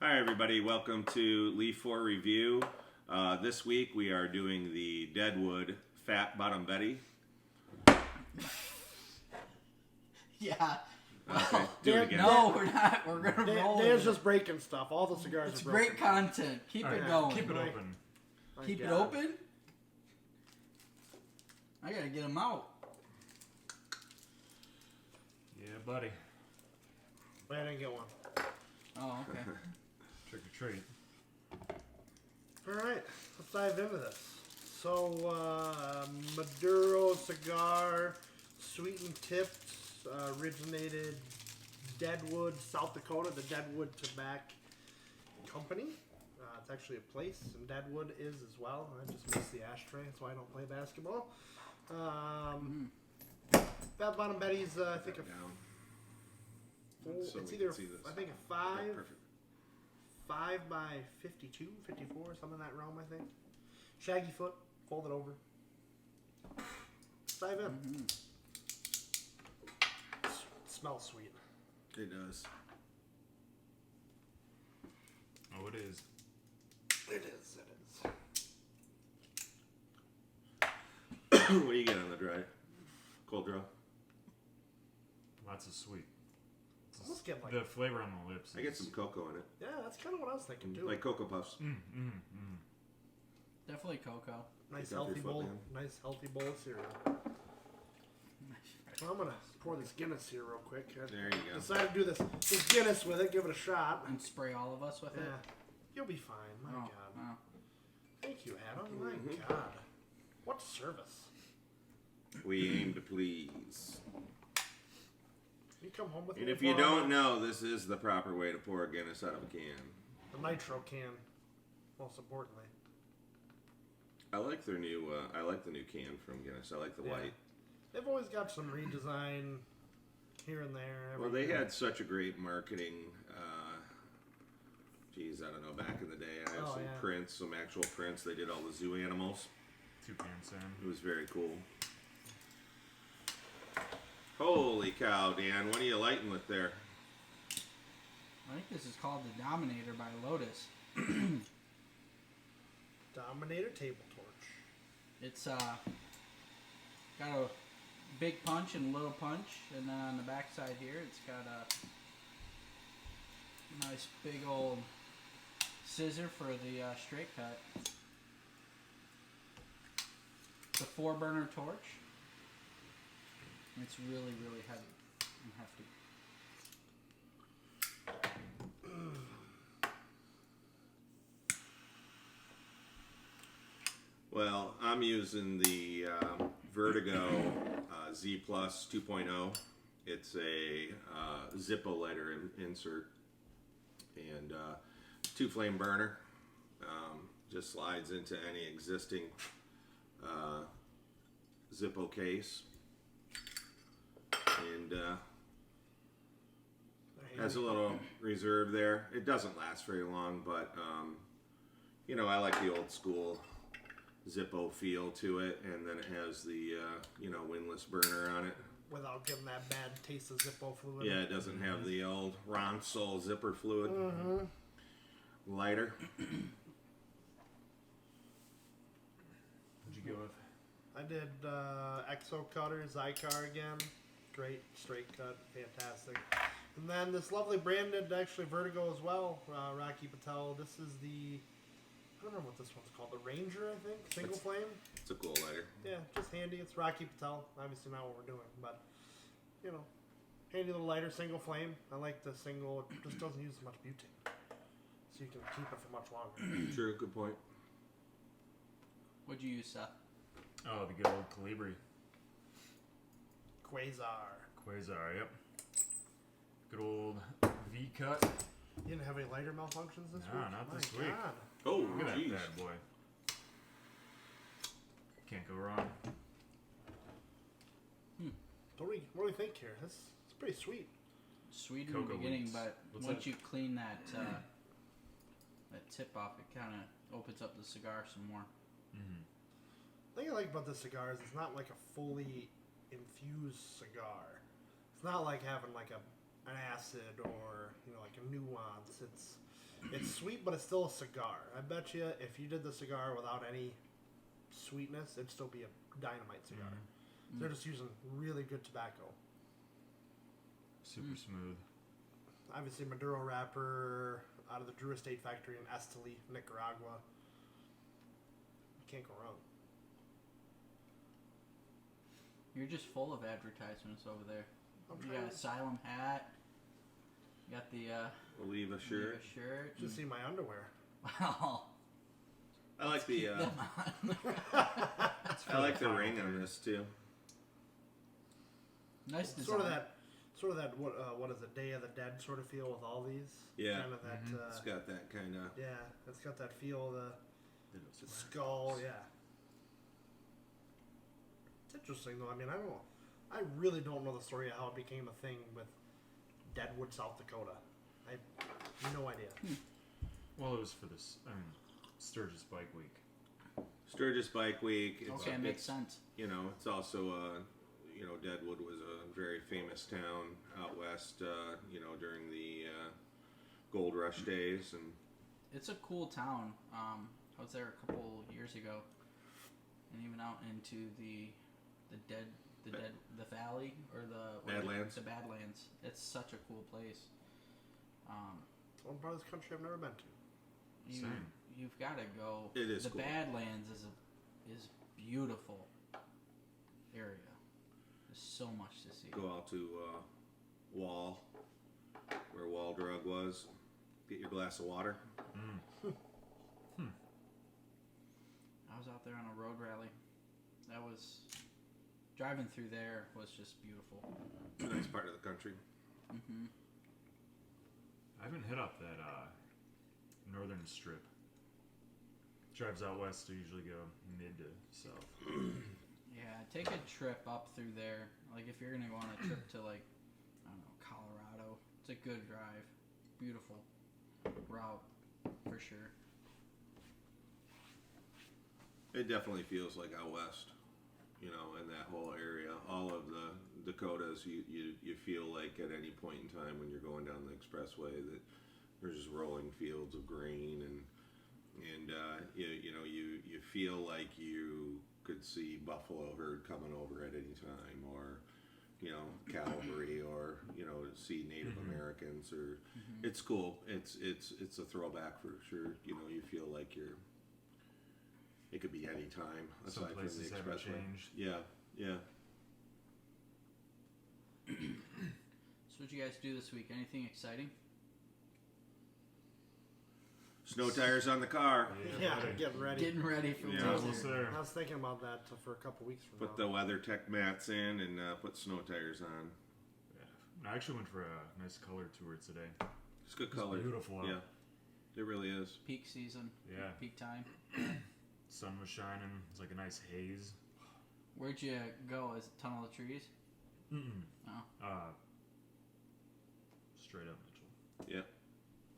Hi everybody, welcome to Leaf 4 Review. This week we are doing the Deadwood Fat Bottom Betty. Yeah. Okay, do it again. No, we're not. We're going to roll. Dan's just breaking stuff. All the cigars It's are broken. great content. Keep it going. Keep it open. Keep it open? I got to get them out. Yeah, buddy. Wait, I didn't get one. Oh, okay. Trick or treat. Alright, let's dive into this. So, Maduro cigar, sweetened tipped, originated Deadwood, South Dakota, the Deadwood Tobacco Company. It's actually a place, and Deadwood is as well. I just missed the ashtray, that's why I don't play basketball. Fat Bottom Betty's, I think, So it's we either, can see this. I think, a Yeah, 5 perfect. 5 by 52, 54, something in that realm, I think. Shaggy foot, fold it over. Dive in. Smells sweet. It does. Oh, it is. It is, What do you get on the dry? Cold draw? Lots of sweet. Let's get like, The flavor on the lips. I get some cocoa in it. yeah, that's kind of what I was thinking too. Like Cocoa Puffs. Definitely cocoa. Nice Take off healthy your foot, bowl, man. nice healthy bowl of cereal. Well, I'm gonna pour this Guinness here real quick. I There you go. decided to do this Guinness with it. Give it a shot. And spray all of us with Yeah, it. you'll be fine. My Oh, God. wow. Thank you, Adam. My God. What service? We aim to please. You come home with And me if you tomorrow? don't know, this is the proper way to pour a Guinness out of a can. The nitro can, most importantly. I like their new. I like the new can from Guinness. I like the Yeah. white. They've always got some redesign here and there. Well, they had such a great marketing. Geez, I don't know. Back in the day, I have some prints, some actual prints. They did all the zoo animals. Toucan Sam. It was very cool. Holy cow, Dan! What are you lighting with there? I think this is called the Dominator by Lotus. Dominator table torch. It's got a big punch and a little punch, and then on the back side here, it's got a nice big old scissor for the straight cut. It's a 4-burner torch. It's really, really heavy and hefty. Well, I'm using the Vertigo Z Plus 2.0. It's a Zippo lighter insert and 2-flame burner. Just slides into any existing Zippo case and has a little reserve there. It doesn't last very long, but you know, I like the old school Zippo feel to it, and then it has the you know, windlass burner on it. Without getting that bad taste of Zippo fluid. Yeah, it doesn't have the old Ronsol zipper fluid. Lighter. What'd you go with? I did Exo Cutter, Zycar again. Great straight cut, fantastic. And then this lovely branded, actually Vertigo as well, Rocky Patel. This is the, I don't remember what this one's called, the Ranger, I think, single flame. It's a cool lighter. Yeah, just handy. It's Rocky Patel. Obviously not what we're doing, but you know, handy little lighter, single flame. I like the single. It just doesn't use as much butane, so you can keep it for much longer. True, good point. What'd you use, Seth? Oh, the good old Calibri. Quasar. Yep. Good old V-cut. You didn't have any lighter malfunctions this No, week? not My this week. God. Oh, Look at jeez. that bad boy. Can't go wrong. What do we think here? It's pretty sweet. Sweet in Cocoa the beginning, wheats. but What's once that? you clean that that tip off, it kind of opens up the cigar some more. The thing I like about this cigar is it's not like a fully infused cigar. It's not like having like an acid or like a nuance. It's sweet, but it's still a cigar. I bet you if you did the cigar without any sweetness, it'd still be a dynamite cigar. They're just using really good tobacco. Super smooth. Obviously, Maduro wrapper out of the Drew Estate Factory in Esteli, Nicaragua. You can't go wrong. You're just full of advertisements over there. I'm You trying got Asylum hat. You got the Oliva shirt. Oliva shirt. to see my underwear. Wow. I like the Them on. I like the ring on this too. Nice design. Sort of that. What is it? Day of the Dead sort of feel with all these. Yeah. Kind of that. It's got that kind of. Yeah, it's got that feel of the skull. Yeah. It's interesting though. I mean, I really don't know the story of how it became a thing with Deadwood, South Dakota. I have no idea. Well, it was for this. Sturgis Bike Week. Sturgis Bike Week. It's, Okay, makes sense. You know, it's also Deadwood was a very famous town out west. During the gold rush days, and It's a cool town. I was there a couple years ago, and even out into the valley or the Badlands. The Badlands. It's such a cool place. It's one part of this country I've never been to. Same. You've got to go. It is the cool. Badlands is beautiful area. There's so much to see. go out to Wall, where Wall Drug was. Get your glass of water. I was out there on a road rally. That was driving through there was just beautiful. It's a nice part of the country. Mm-hmm. I haven't hit up that northern strip. Drives out west to usually go mid to south. Yeah, take a trip up through there. Like if you're gonna go on a trip to like Colorado, it's a good drive. Beautiful route for sure. It definitely feels like out west, in that whole area. All of the Dakotas, you feel like at any point in time when you're going down the expressway that there's just rolling fields of grain and you feel like you could see buffalo herd coming over at any time, or cavalry, or see Native Americans, or it's cool. It's a throwback for sure. You feel like it could be any time Some aside from the places haven't expressway. changed. Yeah. So what you guys do this week? Anything exciting? Snow tires on the car. Yeah, buddy. getting ready. Getting ready for Yeah. winter. Almost there. I was thinking about that for a couple weeks from Put now. the WeatherTech mats in and put snow tires on. Yeah. I actually went for a nice color tour today. It's good It's color. beautiful out. Yeah, it really is. Peak season. Yeah. Peak time. Sun was shining. It's like a nice haze. Where'd you go? Is it Tunnel of Trees? Mm-mm. Oh. Straight up Mitchell.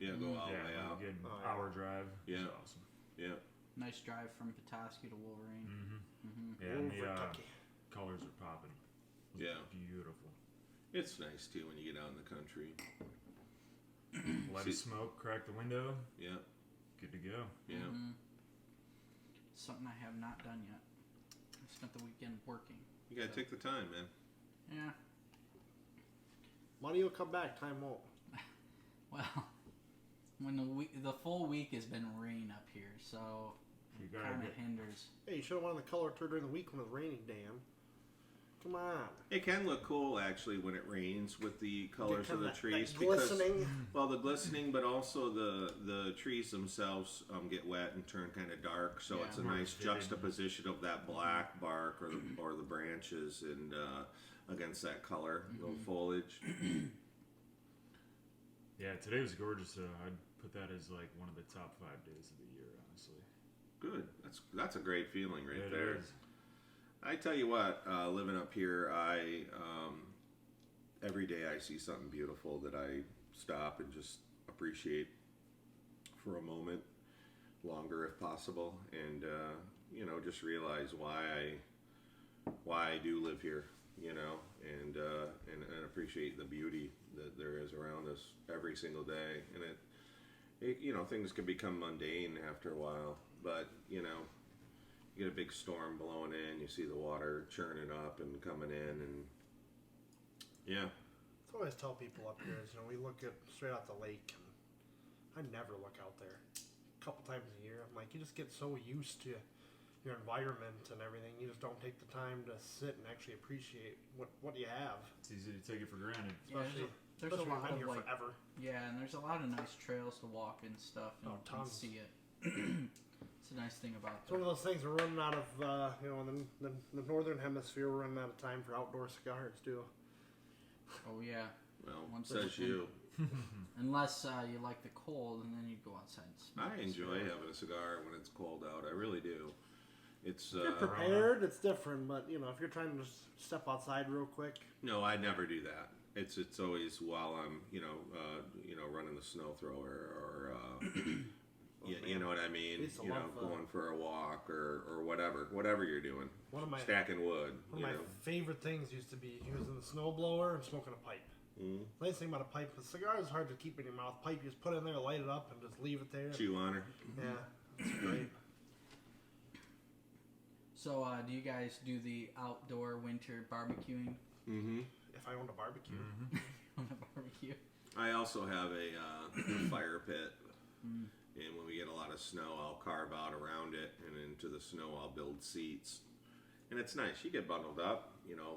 Yeah, go all the way like out. a good Oh, yeah. hour drive. Yeah. It was awesome. Yeah. Nice drive from Petoskey to Wolverine. Mm-hmm. Mm-hmm. Yeah, and the Kentucky. colors are popping. It was Yeah. beautiful. It's nice too when you get out in the country. Light a smoke, crack the window, Yeah, good to go. yeah. Mm-hmm. Something I have not done yet. I spent the weekend working. You gotta take the time, man. Yeah. Money will come back, time won't. Well, when the full week has been rain up here, so You it gotta kind of get- hinders. Hey, you should have won the color tour during the week when it was raining, Dan. Come on. It can look cool actually when it rains with the colors of the That trees glistening. well, the glistening, but also the trees themselves get wet and turn kind of dark. So Yeah. it's a More nice vivid. juxtaposition of that black bark or the branches and against that color, the foliage. Yeah, today was gorgeous. I'd put that as like one of the top 5 days of the year, honestly. Good. That's a great feeling right It there. is. I tell you what, living up here, I every day I see something beautiful that I stop and just appreciate for a moment, longer if possible, and just realize why I do live here, and appreciate the beauty that there is around us every single day, and things can become mundane after a while. But you get a big storm blowing in, you see the water churning up and coming in, and yeah. That's what I always tell people up here is, we look at straight out the lake, and I never look out there. A couple times a year, I'm like, you just get so used to your environment and everything, you just don't take the time to sit and actually appreciate what you have. It's easy to take it for granted. Especially, there's a especially when lot I've of been here forever. Yeah, and there's a lot of nice trails to walk and stuff, and, and tons. see it. It's a nice thing about It's one of those things we're running out of, in the northern hemisphere, we're running out of time for outdoor cigars too. Oh yeah. Well, Once says it's you. Unless you like the cold, and then you go outside and smoke. I enjoy having a cigar when it's cold out. I really do. It's If you're prepared, it's different, but if you're trying to just step outside real quick. no, I never do that. It's always while I'm running the snow thrower or you know what I mean. Used to love, going for a walk or whatever you're doing. One of my Stacking wood. One of my favorite things used to be using the snowblower and smoking a pipe. Mm-hmm. The nice thing about a pipe, a cigar is hard to keep in your mouth. Pipe, you just put it in there, light it up, and just leave it there. Chew on her. Yeah, it's great. So, do you guys do the outdoor winter barbecuing? Mm-hmm. If I owned a barbecue. On a barbecue? I also have a fire pit. Mm. And when we get a lot of snow, I'll carve out around it, and into the snow, I'll build seats. And it's nice. You get bundled up,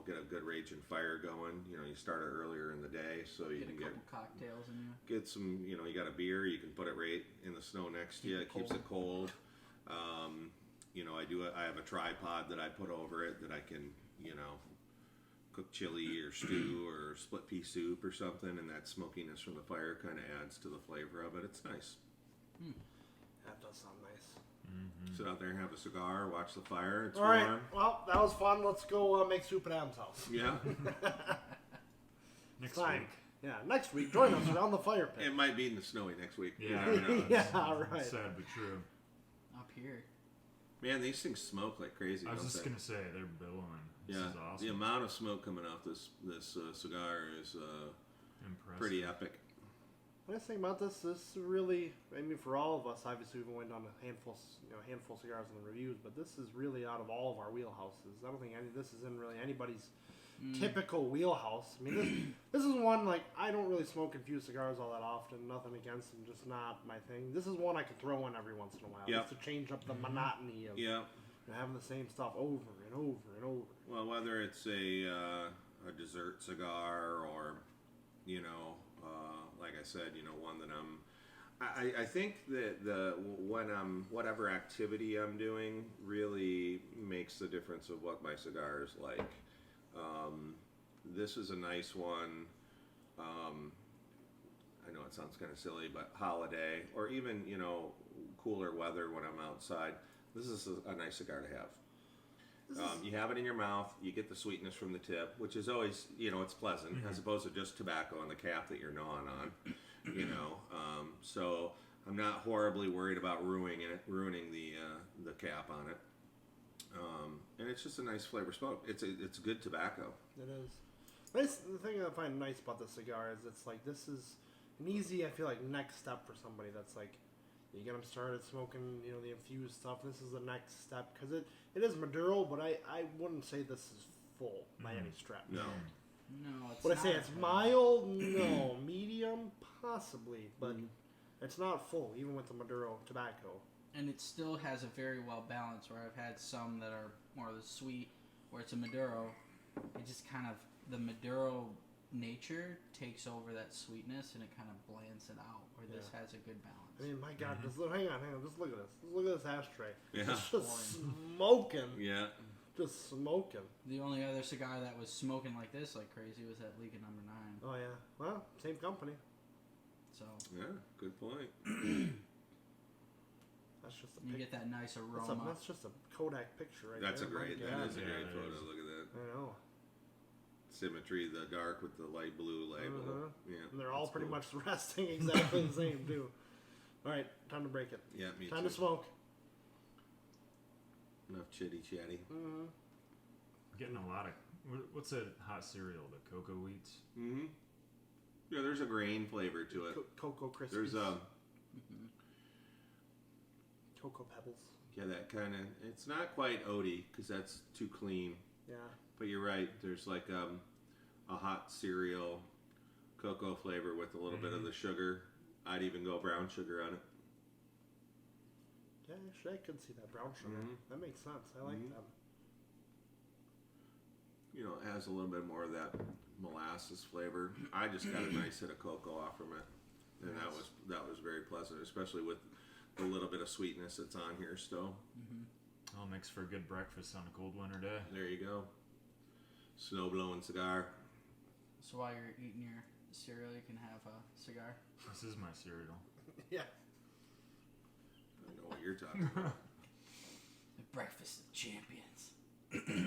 get a good raging fire going. You start it earlier in the day, so you Get a can couple cocktails in you. get some. You got a beer, you can put it right in the snow next to you. It keeps it cold. I have a tripod that I put over it that I can, cook chili or stew or split pea soup or something, and that smokiness from the fire kind of adds to the flavor of it. It's nice. That does sound nice. Sit out there and have a cigar, watch the fire. It's All warm. right, well, that was fun. Let's go make soup at Adam's house. Yeah. Next Fine. week. Yeah, next week, join us around the fire pit. It might be in the snowy next week. You Yeah. never know. Yeah, right. Sad but true. Up here. Man, these things smoke like crazy. I was don't just they? gonna say they're billowing. This Yeah, is awesome. the amount of smoke coming off this cigar is Impressive. pretty epic. The nice thing about this really, for all of us, obviously we went on a handful of cigars in the reviews, but this is really out of all of our wheelhouses. I don't think this is in really anybody's typical wheelhouse. This is one, I don't really smoke infused cigars all that often. Nothing against them, just not my thing. This is one I could throw in every once in a while, Yep. just to change up the monotony of having the same stuff over and over and over. Well, whether it's a dessert cigar or, like I said, one that I think that whatever activity I'm doing really makes the difference of what my cigar is like. This is a nice one. I know it sounds kind of silly, but holiday or even cooler weather when I'm outside. This is a nice cigar to have. You have it in your mouth. You get the sweetness from the tip, which is always it's pleasant as opposed to just tobacco on the cap that you're gnawing on. So I'm not horribly worried about ruining the cap on it. And it's just a nice flavor smoke. It's good tobacco. It is. The thing I find nice about the cigar is this is an easy, I feel like, next step for somebody that's you get them started smoking, the infused stuff. This is the next step because it is Maduro, but I wouldn't say this is full by any stretch. No. No, it's Would I not say it's full. mild? No. Medium? Possibly, but it's not full, even with the Maduro tobacco. And it still has a very well balanced, where I've had some that are more of the sweet, where it's a Maduro. It just kind of, the Maduro nature takes over that sweetness and it kind of blends it out, where this has a good balance. My God, hang on, just look at this. Just look at this ashtray. Yeah. It's just smoking. Yeah. Just smoking. The only other cigar that was smoking like this, like crazy, was that Liga Number 9. Oh, yeah. Well, same company. So Yeah. Good point. That's just a you pic- get that nice aroma. that's just a Kodak picture right That's there. a great. My That God. is a Yeah, great that photo. is. Look at that. I know. Symmetry, the dark with the light blue label. Uh-huh. Yeah. And they're all that's pretty cool. much resting exactly the same, too. All right, time to break it. Yeah, me Time too. to smoke. Enough chitty chatty. Mm-hmm. Getting a lot of what's that hot cereal? The cocoa wheats. Mm-hmm. Yeah, there's a grain flavor to it. Cocoa Krispies. There's Cocoa Pebbles. Yeah, that kind of. It's not quite oaty because that's too clean. Yeah. But you're right. There's like a hot cereal cocoa flavor with a little bit of the sugar. I'd even go brown sugar on it. Yeah, actually, I could see that brown sugar. That makes sense. I like that. You know, it has a little bit more of that molasses flavor. I just got a nice hit of cocoa off from it, and that was very pleasant, especially with the little bit of sweetness that's on here still. All makes for a good breakfast on a cold winter day. There you go. Snow blowing cigar. So while you're eating your cereal, you can have a cigar. This is my cereal. Yeah. I know what you're talking about. The breakfast of champions.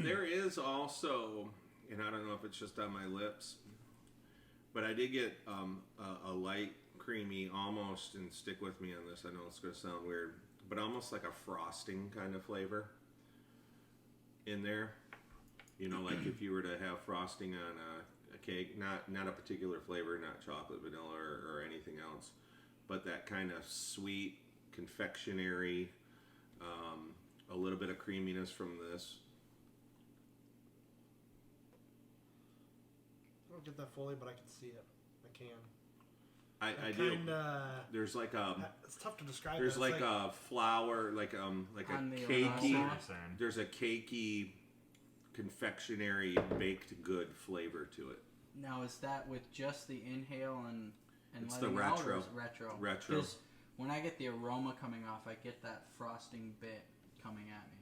There is also, and I don't know if it's just on my lips, but I did get a light, creamy, almost, and stick with me on this, I know it's going to sound weird, but almost like a frosting kind of flavor in there. You know, like if you were to have frosting on a cake, not a particular flavor, not chocolate, vanilla, or anything else, but that kind of sweet, confectionery, a little bit of creaminess from this. I don't get that fully, but I can see it. I can. I do. There's like it's tough to describe. there's It's like a flour, like a On the cakey. aroma. There's a cakey, confectionery baked good flavor to it. Now, is that with just the inhale and It's letting the it out, or retro. is it retro? Retro. 'Cause when I get the aroma coming off, I get that frosting bit coming at me.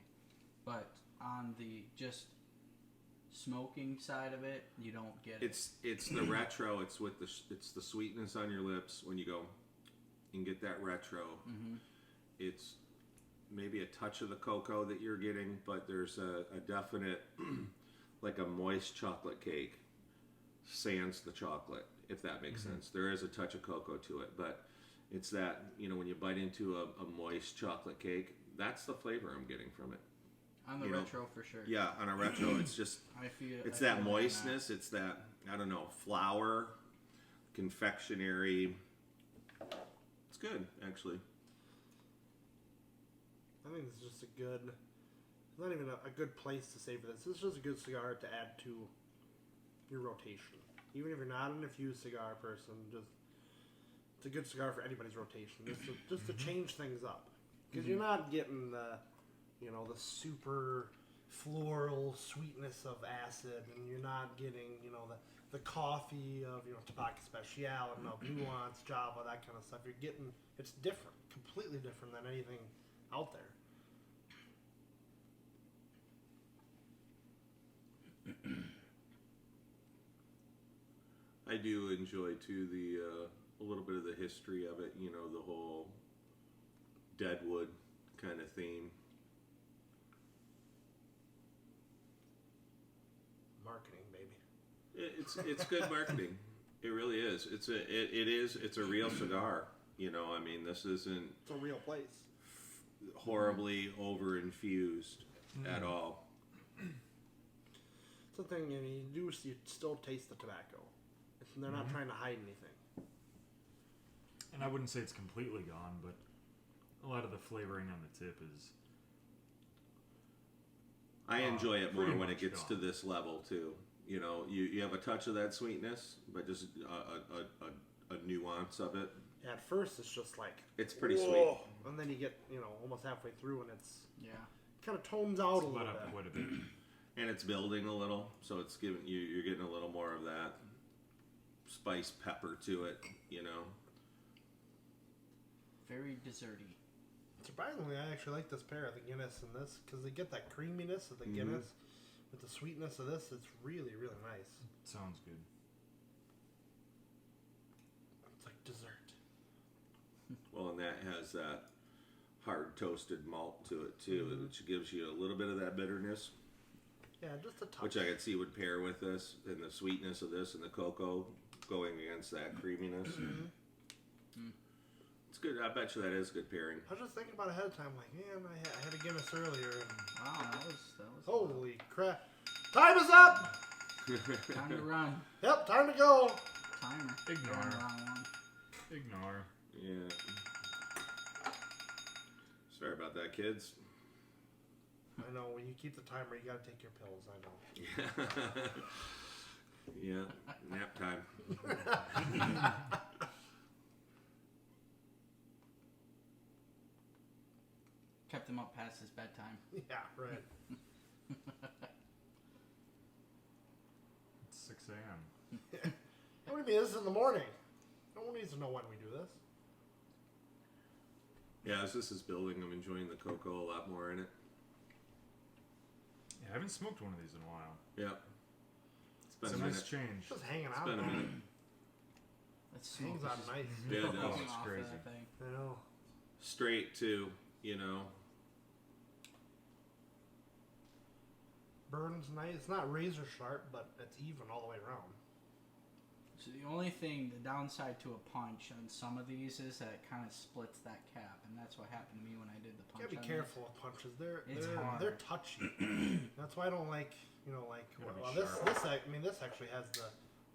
But on the just smoking side of it, you don't get it. It's the retro. It's with it's the sweetness on your lips when you go and get that retro. It's maybe a touch of the cocoa that you're getting, but there's a definite like a moist chocolate cake sans the chocolate, if that makes sense. There is a touch of cocoa to it, but it's that, you know, when you bite into a moist chocolate cake, that's the flavor I'm getting from it. On the you know, retro, for sure. Yeah, on a retro, it's just I feel it's I that feel moistness. It's that, I don't know, flour, confectionery. It's good, actually. I think this is just a good. It's not even a good place to savor this. This is just a good cigar to add to your rotation. Even if you're not an infused cigar person, it's a good cigar for anybody's rotation. Just to change things up, because you're not getting the super floral sweetness of acid, and you're not getting the coffee of Tabak Especial and Milk Nuance, Java, that kind of stuff. You're getting, it's different, completely different than anything out there. I do enjoy too a little bit of the history of it. You know, the whole Deadwood kind of theme. Marketing, baby. It's good marketing. It really is. It's a real cigar. You know, I mean, this isn't It's a real place. horribly over infused at all. It's the thing, you still taste the tobacco. They're not trying to hide anything. And I wouldn't say it's completely gone, but a lot of the flavoring on the tip is. I enjoy it more pretty when it much gets gone. to this level too. You know, you have a touch of that sweetness, but just a nuance of it. Yeah, at first it's just like It's pretty whoa, and then you get almost halfway through and it's Yeah. kind of tones out It's a let little up bit. quite a bit. And it's building a little, so it's giving you're getting a little more of that spice pepper to it, you know. Very desserty. Surprisingly, I actually like this pair of the Guinness and this because they get that creaminess of the Guinness with the sweetness of this. It's really, really nice. Sounds good. It's like dessert. Well, and that has that hard toasted malt to it too, which gives you a little bit of that bitterness, Yeah, just a touch. which I could see would pair with this, and the sweetness of this and the cocoa going against that creaminess. It's good. I bet you that is a good pairing. I was just thinking about it ahead of time, like, man, I had a Guinness earlier. And Wow, that was holy crap. Time is up! time to run. Yep, time to go. Timer. Ignore. Going wrong one. Ignore. Yeah. Sorry about got kids? I know, when you keep the timer, you gotta take your pills, I know. Yeah, nap time. Kept him up past his bedtime. Yeah, right. It's 6 a.m. What do you mean, this is in the morning? No one needs to know when we do this. Yeah, as this is building, I'm enjoying the cocoa a lot more in it. Yeah, I haven't smoked one of these in a while. Yeah. It's It's been a a nice minute. change. Just hanging It's out. been a minute. That smoke Hangs is out just nice. Yeah, it does. coming It's off of crazy. that thing. I know. Straight too, you know. Burns nice. It's not razor sharp, but it's even all the way around. So the only thing, the downside to a punch on some of these is that it kind of splits that cap, and that's what happened to me when I did the You punch. gotta be on careful with punches. It's hard. They're touchy. That's why I don't like, Gotta be well, sharp. this actually has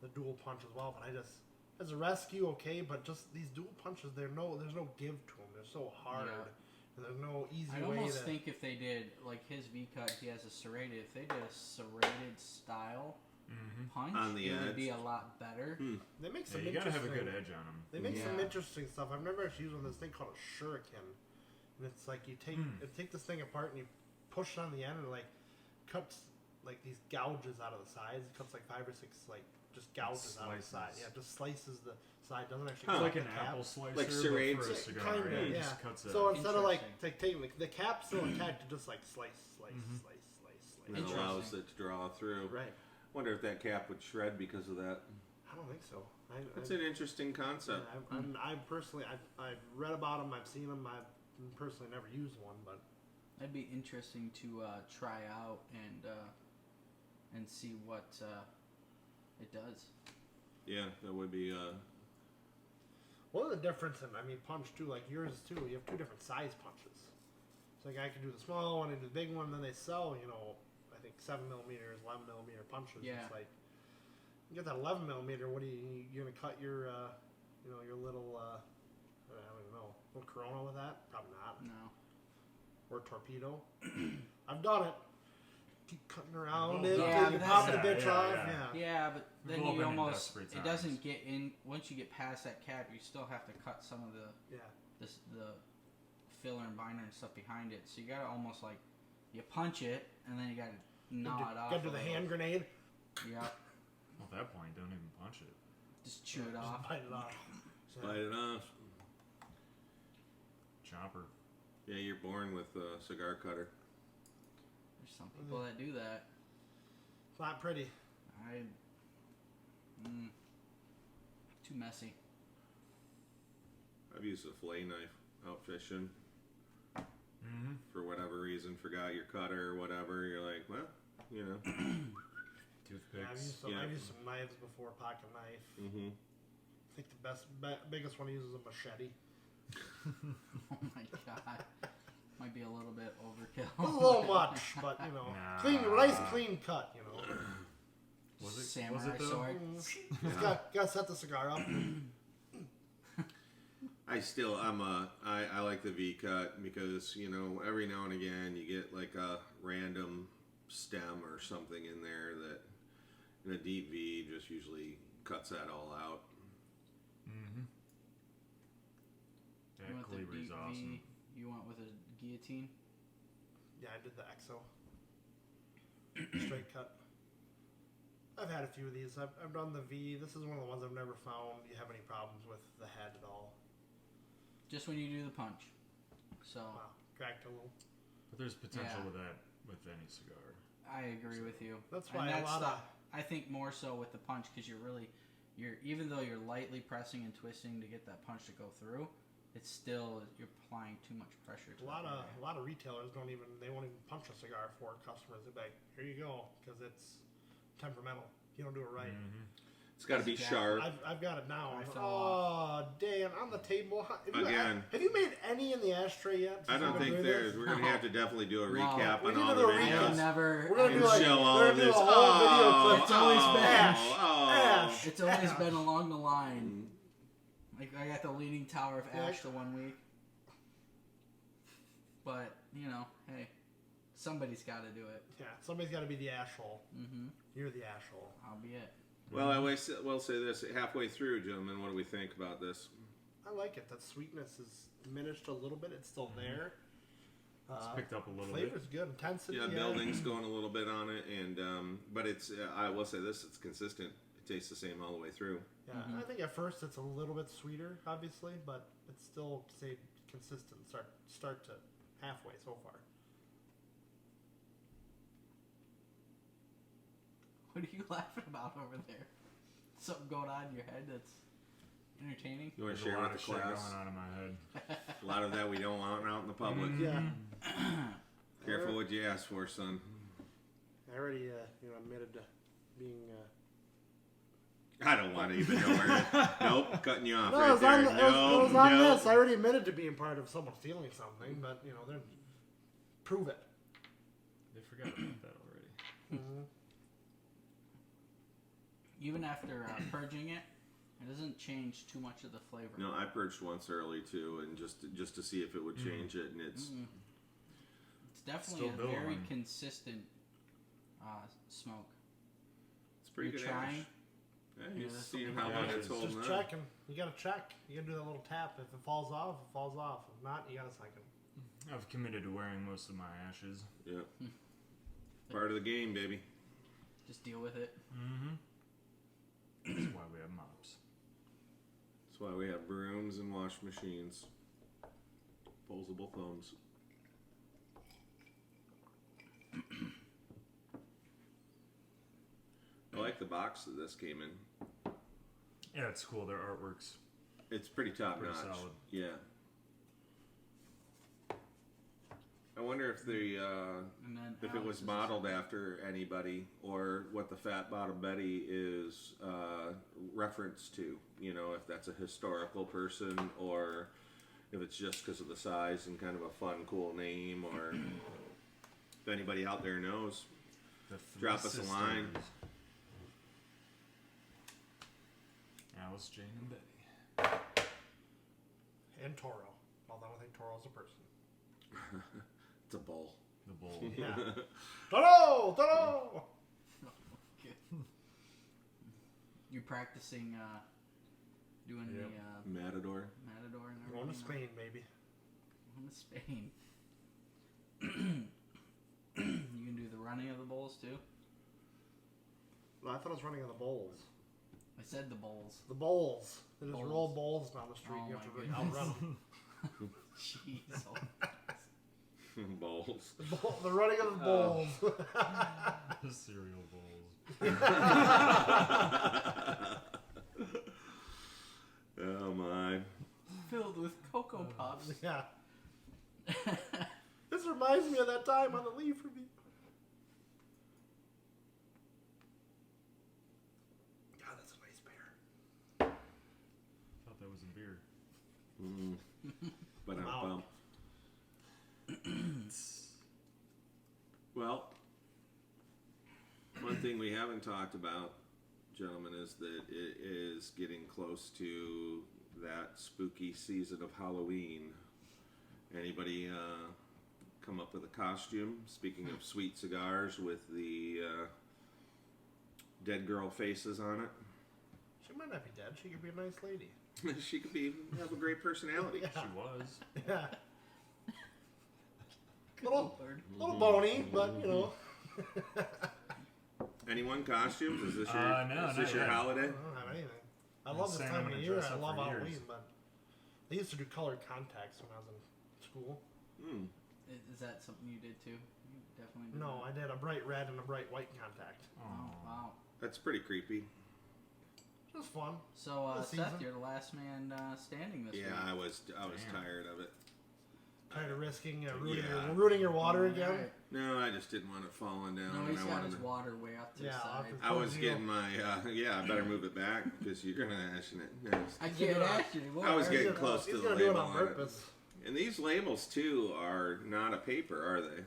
the dual punch as well, but I just, as a rescue, okay, but just these dual punches, there's no give to them. They're so hard. Yeah. And there's no easy I way almost to. think if they did, like his V cut, he has a serrated. If they did a serrated style punch, On the it would edge. be a lot better. They make Yeah, some you gotta have a interesting. good edge on them. They make some Yeah. interesting stuff. I've never actually used this thing called a shuriken, and it's like you take this thing apart and you push it on the end and it like cuts like these gouges out of the sides. It cuts like 5 or 6 like just gouges out of the side. Slices. Yeah, just slices the side. Doesn't actually Huh. cut Like the an cap. apple slicer, Like but serrated- for a cigar. Kinda, yeah, it yeah. just cuts So it. instead of like Interesting. taking the cap's still intact, you just like slice, And it Interesting. allows it to draw through. Right. Wonder if that cap would shred because of that. I don't think so. It's an interesting Yeah, concept. I've personally, I've read about them. I've seen them. I've personally never used one, but That'd be interesting to try out and see what it does. Yeah, that would be. what are the difference in, punch too, like yours too, you have 2 different size punches. So like I can do the small one and do the big one, and then they sell, I think 7mm, 11mm punches. Yeah. It's like, you get that 11mm, what are you gonna cut your, your little, I don't even know, little Corona with that? Probably not. No. Or torpedo. I've done it. Keep cutting around Oh, it, yeah, till you but pop the that's- bitch yeah, off. yeah. Yeah. Yeah, but We've then all you been in almost desperate it doesn't times. get in once you get past that cap. You still have to cut some of the Yeah. the filler and binder and stuff behind it. So you gotta almost like you punch it and then you gotta gnaw it off. Gotta do a the little. hand grenade. Yeah, Well, at that point, don't even punch it. just chew it Just off. bite it off. So, Bite it off. Chopper. Yeah, you're born with a cigar cutter. There's some people that do that. it's not pretty. Too messy. I've used a fillet knife out fishing. For whatever reason, forgot your cutter or whatever. You're like, well, Yeah, Toothpicks. I've used some knives before, pocket knife. Mm-hmm. I think the biggest one I use is a machete. Oh my god. Might be a little bit overkill. It's a little much, but Nah. nice clean cut. Was it? Samurai was it though? sword. Just got to set the cigar up. I like the V cut because, every now and again you get like a random stem or something in there that in a deep V just usually cuts that all out. That You went the cleaver's deep awesome. V, you went with a guillotine. Yeah, I did the EXO. Straight cut. I've had a few of these. I've done the V. This is one of the ones I've never found you have any problems with the head at all. Just when you do the punch. So Wow, cracked a little. But there's potential Yeah. with that with any cigar. I agree with you. That's And why a lot of I think more so with the punch because you're even though you're lightly pressing and twisting to get that punch to go through, it's still you're applying too much pressure to a lot it. of retailers won't even punch a cigar for customers. They're like, here you go, because it's temperamental. You don't do it right. It's got to be Exactly. sharp. I've got it now. I fell Oh, Dan, on the table. Again. Have you made any in the ashtray yet? I don't since we've think been doing there's. this? We're going to have to definitely do a No. recap We on need all to the do a I recap. videos. can never. We're gonna And do like show all we're of gonna do this. a whole video clip. It's always been Ash. It's always been along the line. Like I got the Leaning Tower of Yeah. Ash the one week. But, you know, hey, somebody's got to do it. Yeah, somebody's got to be the asshole. Mm-hmm. You're the asshole. I'll be it. Well, I will say this. Halfway through, gentlemen, what do we think about this? I like it. That sweetness is diminished a little bit. It's still there. It's picked up a little bit. Flavor's good. Intensity. Yeah, building's going a little bit on it, and but it's. I will say this: it's consistent. It tastes the same all the way through. Yeah, I think at first it's a little bit sweeter, obviously, but it's still stayed consistent. Start to halfway so far. What are you laughing about over there? Something going on in your head that's entertaining? You want There's to share a lot with of the shit class? going on in my head. A lot of that we don't want out in the public. Yeah. Careful what you ask for, son. I already, admitted to being. I don't want to even know where. Nope, cutting you off No, right it was there. on, it was on no. this. I already admitted to being part of someone stealing something, but then prove it. They forgot about that already. Even after purging it, it doesn't change too much of the flavor. No, I purged once early too, and just to see if it would change it, and it's It's definitely Still a very building. consistent smoke. pretty You're good trying? ash. Yeah, Yeah, you're that's seeing something how long like it's that. holding Just up. checking. You gotta check. You gotta do that little tap. If it falls off, it falls off. If not, you gotta cycle. I've committed to wearing most of my ashes. Yeah, part of the game, baby. Just deal with it. Mm-hmm. That's why we have mops. That's why we have brooms and wash machines. Opposable thumbs. I like the box that this came in. Yeah, it's cool. Their artwork's It's pretty top Pretty notch. solid. Yeah. I wonder if the And then if it Alex was is modeled after anybody, or what the Fat Bottom Betty is referenced to. You know, if that's a historical person, or if it's just because of the size and kind of a fun, cool name, or if anybody out there knows. the Drop three us a sisters. line. Alice, Jane, and Betty. And Toro. Although I don't think Toro's a person. It's a bowl. The bowl. Yeah. Toro! Toro! You practicing doing Yep. the Matador. Matador and Going to everything? Spain, baby. Going to Spain. You can do the running of the bowls too? Well, I thought I was running on the bowls. I said the bowls. The bowls. They just Bowls. roll bowls down the street. Oh You have my to outrun them. Jeez. Oh. Bowls. The running of the bowls. The cereal bowls. Oh my. Filled with Cocoa Puffs. Yeah. This reminds me of that time on the Leaf Review. God, that's a nice bear. Thought that was a beer. But I'm Wow. bummed. Well, one thing we haven't talked about, gentlemen, is that it is getting close to that spooky season of Halloween. Anybody come up with a costume? Speaking of sweet cigars with the dead girl faces on it. She might not be dead. She could be a nice lady. She could have a great personality. Yeah. She was. Yeah. Good Little, Lord. little bony, but you know. Anyone costumes? Is this your No, is this not your yet. holiday? I don't have anything. I I'm love this saying time I'm of gonna year. dress I up love for Halloween, years. but I used to do colored contacts when I was in school. Hmm. Is that something you did too? You definitely did. No, that. I did a bright red and a bright white contact. Oh, Oh. wow. That's pretty creepy. It was fun. So, This Seth, season. you're the last man standing this Yeah, week. I was Damn. tired of it. Tired of risking Yeah. ruining your water again. Alright. No, I just didn't want it falling down. No, and he's I got wanted his to- water way up to Yeah, the off side. his- I was Towards getting you. my I better move it back because you're gonna ash it. No. I can't actually. I was getting He's close gonna- to he's the gonna do it label on on it. purpose. And these labels too are not a paper, are they?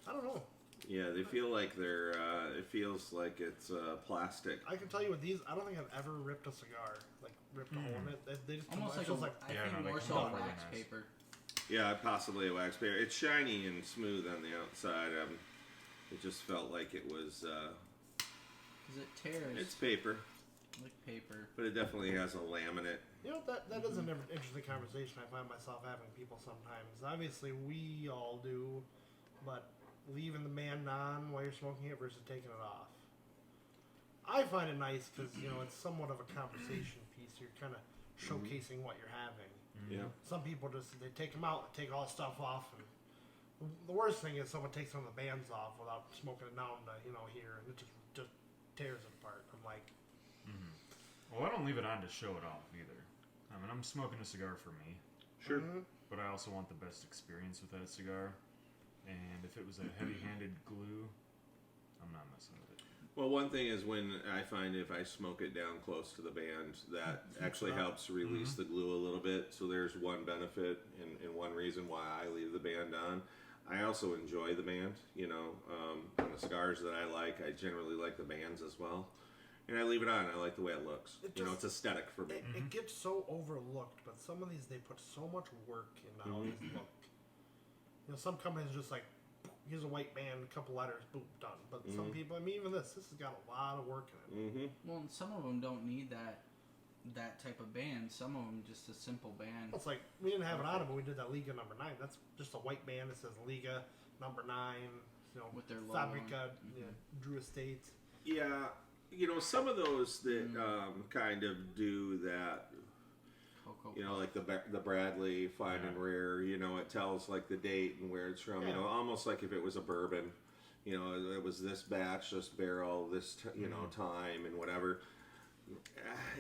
I don't know. Yeah, they feel like they're. It feels like it's plastic. I can tell you with these, I don't think I've ever ripped a cigar, like ripped a hole in it. They just come Almost it like feels a, like I Yeah, think no, they more come so out really wax nice. paper. Yeah, possibly a wax paper. It's shiny and smooth on the outside. It just felt like it was. Because it tears It's paper, like paper. but it definitely has a laminate. You know, that is an interesting conversation I find myself having with people sometimes. Obviously, we all do, but leaving the band on while you're smoking it versus taking it off. I find it nice because, you know, it's somewhat of a conversation piece. You're kind of showcasing what you're having. Yeah. Some people just, they take them out, take all the stuff off, and the worst thing is someone takes some of the bands off without smoking it down to, you know, here, and it just tears it apart. I'm like, Well, I don't leave it on to show it off either. I mean, I'm smoking a cigar for me, Sure. but I also want the best experience with that cigar. And if it was a heavy-handed glue, I'm not messing with it. Well, one thing is when I find if I smoke it down close to the band, that actually helps release the glue a little bit. So there's one benefit and one reason why I leave the band on. I also enjoy the band, you know, on the cigars that I like. I generally like the bands as well. And I leave it on. I like the way it looks. It's aesthetic for me. it gets so overlooked, but some of these, they put so much work in how these look. You know, some companies just like, here's a white band, a couple letters, boom, done. But some people, I mean, even this has got a lot of work in it. Well, and some of them don't need that type of band. Some of them just a simple band. It's like, we didn't have it on it, but we did that Liga number 9. That's just a white band that says Liga number 9, you know, With their logo Fabrica, Drew Estates. Yeah, you know, some of those that kind of do that, Cocoa you know, Puff. like the Bradley Fine and Rare, you know, it tells like the date and where it's from, you know, almost like if it was a bourbon, you know, it was this batch, this barrel, this, you know, time and whatever.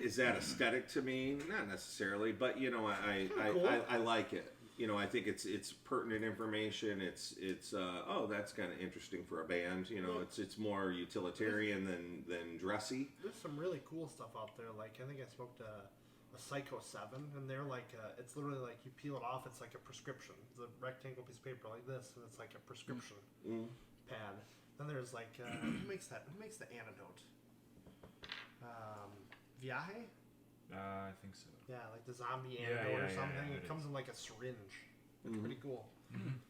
Is that aesthetic to me? Not necessarily, but you know, I like it. You know, I think it's pertinent information. It's oh, that's kind of interesting for a band. You know, it's more utilitarian than dressy. There's some really cool stuff out there. Like, I think I smoked a Psycho 7, and they're like, it's literally like you peel it off, it's like a prescription. It's a rectangle piece of paper like this, and it's like a prescription pad. Then there's like, who makes the antidote? Viaje? I think so. Yeah, like the zombie Yeah, antidote or yeah, something. yeah, it it comes in like a syringe. It's pretty cool.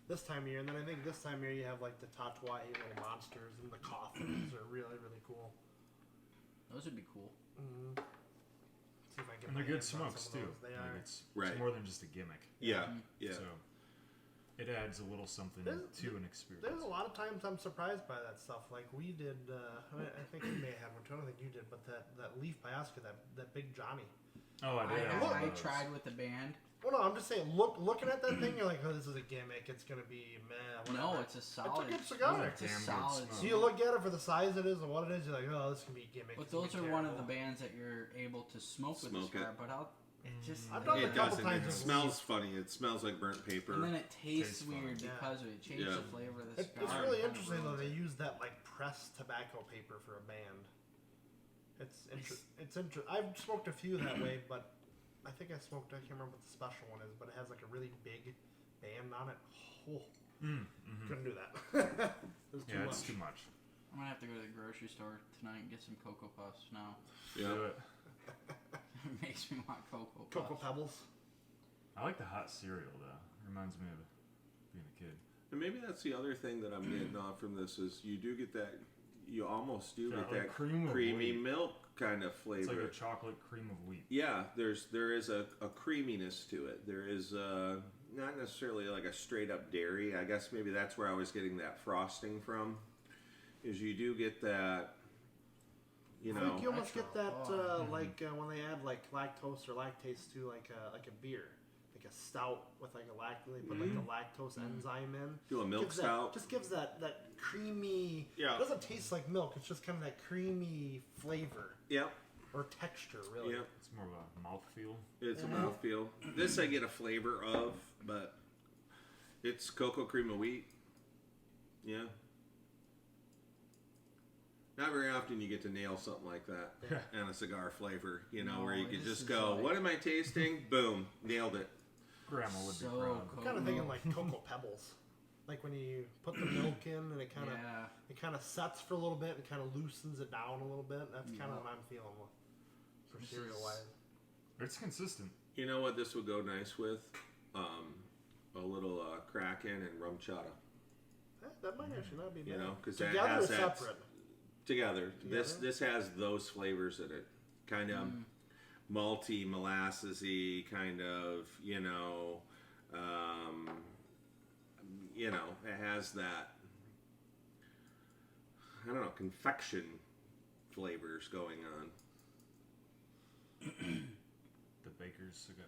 This time of year, and then I think this time of year you have like the Tatuaje little monsters and the coffins are really, really cool. Those would be cool. See if I can get And my they're good hands on smokes some too. of those. They Like are. it's Right. more than just a gimmick. Yeah. So it adds a little something to an experience. There's a lot of times I'm surprised by that stuff. Like we did, I think you may have one too. I don't think you did, but that Leaf by Oscar, that Big Johnny. Oh, I did. I tried with the band. Well, no, I'm just saying. Looking at that thing, you're like, oh, this is a gimmick. It's gonna be meh. Whatever. No, it's a solid. It's a good cigar. It's a Damn good solid. smoke. So you look at it for the size it is and what it is, you're like, oh, this can be a gimmick. But This can those be are one of the terrible. bands that you're able to smoke with the Smoke it. cigar. But it just I've done it It a couple doesn't. times It with smells funny. It smells like burnt paper. and then it tastes Tastes weird fun. because of it. It changes Yeah. the flavor of the cigar. It's really and kinda interesting though. ruins They it. use that like pressed tobacco paper for a band. It's interesting. I've smoked a few that way, but I think I smoked. I can't remember what the special one is, but it has like a really big band on it. Oh, couldn't do that. It was too Yeah, much. it's too much. I'm gonna have to go to the grocery store tonight and get some Cocoa Puffs now. Yeah. Do it. It makes me want Cocoa Puffs. Cocoa Pebbles. I like the hot cereal though. Reminds me of being a kid. And maybe that's the other thing that I'm getting off from this is you do get that. You almost do Yeah, get like that cream of creamy wheat. milk kind of It's flavor. like a chocolate cream of wheat. Yeah, there is a creaminess to it. There is not necessarily like a straight up dairy. I guess maybe that's where I was getting that frosting from. Is you do get that, you I know. think you almost get that Oh. when they add like lactose or lactase to like a beer, like a stout with like a they put like a lactose enzyme in. Do a milk Gives that- stout. just gives that creamy. Yeah. It doesn't taste like milk. It's just kind of that creamy flavor Yep. or texture, really. Yep. It's more of a mouthfeel. It's a mouthfeel. This I get a flavor of, but it's cocoa cream of wheat. Yeah. Not very often you get to nail something like that and a cigar flavor, you know, No, where you could this just is go, like- what am I tasting? Boom, nailed it. Grandma would be So proud. I'm kind of thinking like Cocoa Pebbles, like when you put the milk in and it kind of Yeah. sets for a little bit and kind of loosens it down a little bit. That's kind of what I'm feeling for This cereal is- wise. It's consistent. You know what this would go nice with? A Kraken and rum chata. That might actually not be bad. You know, because that Together has or that separate? together. This Together? this has those flavors in it, kind of malty, molassesy, kind of it has that I don't know confection flavors going on. The baker's cigar.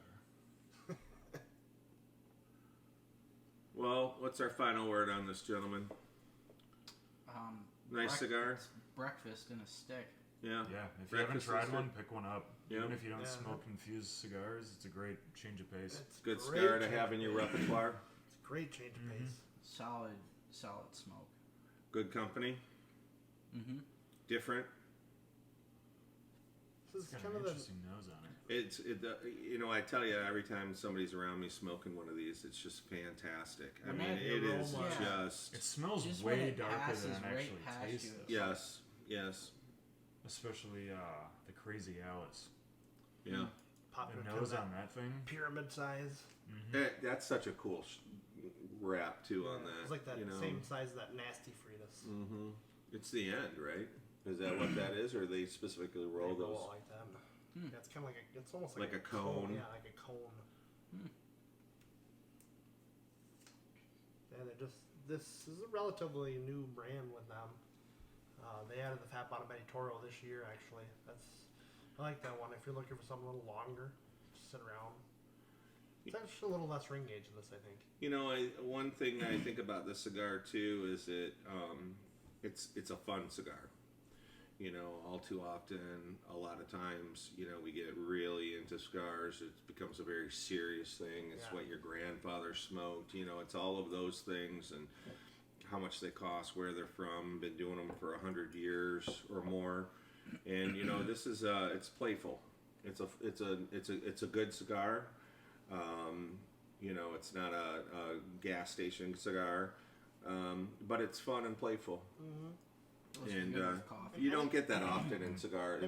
Well, what's our final word on this, gentlemen? Nice cigar. It's breakfast in a stick. Yeah. Yeah, if you haven't Breakfast tried is one, good. pick one up. Yeah. Even if you don't Yeah. smoke infused cigars, it's a great change of pace. It's Good great cigar to change have of in your pace. repertoire. It's a great change of pace. Solid smoke. Good company. Mm-hmm. Different. This It's is got kind an of the interesting nose on it. I tell you, every time somebody's around me smoking one of these, it's just fantastic. I When mean, that it is aroma- just It smells Just when way it darker passes than it right actually past tastes. you. yes, Especially the Crazy Alice. yeah. popular The kind nose of on that thing. pyramid size. That's such a cool wrap too on that. It's like that you know. same size as that nasty Fritas. Mm-hmm. It's the end, right? Is that what that is, or they specifically roll They those? roll like that. Yeah, it's kind of like it's almost Like like a cone? Yeah, like a cone. Yeah, this is a relatively new brand with them. They added the Fat Bottom Toro this year, actually. I like that one. If you're looking for something a little longer, just sit around. It's actually a little less ring gauge than this, I think. One thing I think about this cigar too is it's a fun cigar. All too often, a lot of times, we get really into cigars. It becomes a very serious thing. It's Yeah. what your grandfather smoked. It's all of those things and how much they cost, where they're from. Been doing them for 100 years or more, and this is it's playful. It's a good cigar. It's not a gas station cigar, but it's fun and playful. Goes And good with coffee. you don't get that often in the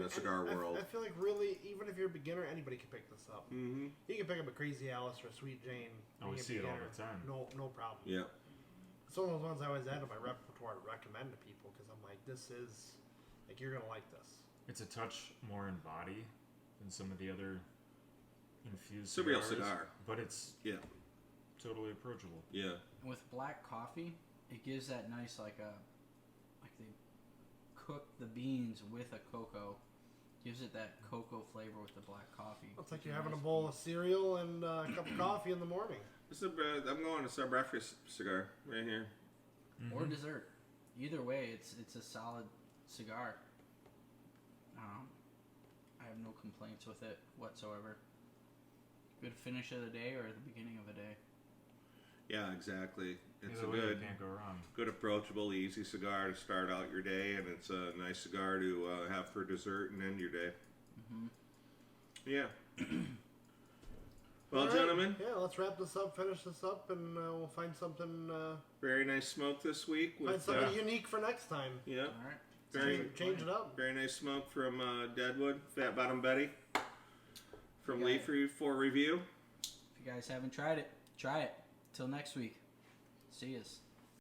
cigar world. I feel like really, even if you're a beginner, anybody can pick this up. Mm-hmm. You can pick up a Crazy Alice or a Sweet Jane. Oh, we being a see it all beginner. the time. No problem. Yeah. It's one of those ones I always add to my repertoire to recommend to people because I'm like, this is like you're gonna like this. It's a touch more in body than some of the other infused It's a real cigars, cigar. but it's Yeah. totally approachable. Yeah. And with black coffee, it gives that nice like they cook the beans with a cocoa. Gives it that cocoa flavor with the black coffee. It's like It's you're a having a nice bowl bean. of cereal and a cup of coffee in the morning. I'm going to breakfast cigar right here. Or dessert. Either way, it's a solid cigar. I have no complaints with it whatsoever. Good finish of the day or the beginning of the day. Yeah, exactly. It's Either a way, you good, can't go wrong. good, approachable, easy cigar to start out your day, and it's a nice cigar to have for dessert and end your day. Mm-hmm. Yeah. Well, All right. gentlemen, Yeah, let's wrap this up, finish this up, and we'll find something. very nice smoke this week. Find With something unique for next time. yeah, All right. very Change it up. very nice smoke from Deadwood, Fat Bottom Betty from Yeah. Leaf for review. If you guys haven't tried it, try it. Till next week. See yous.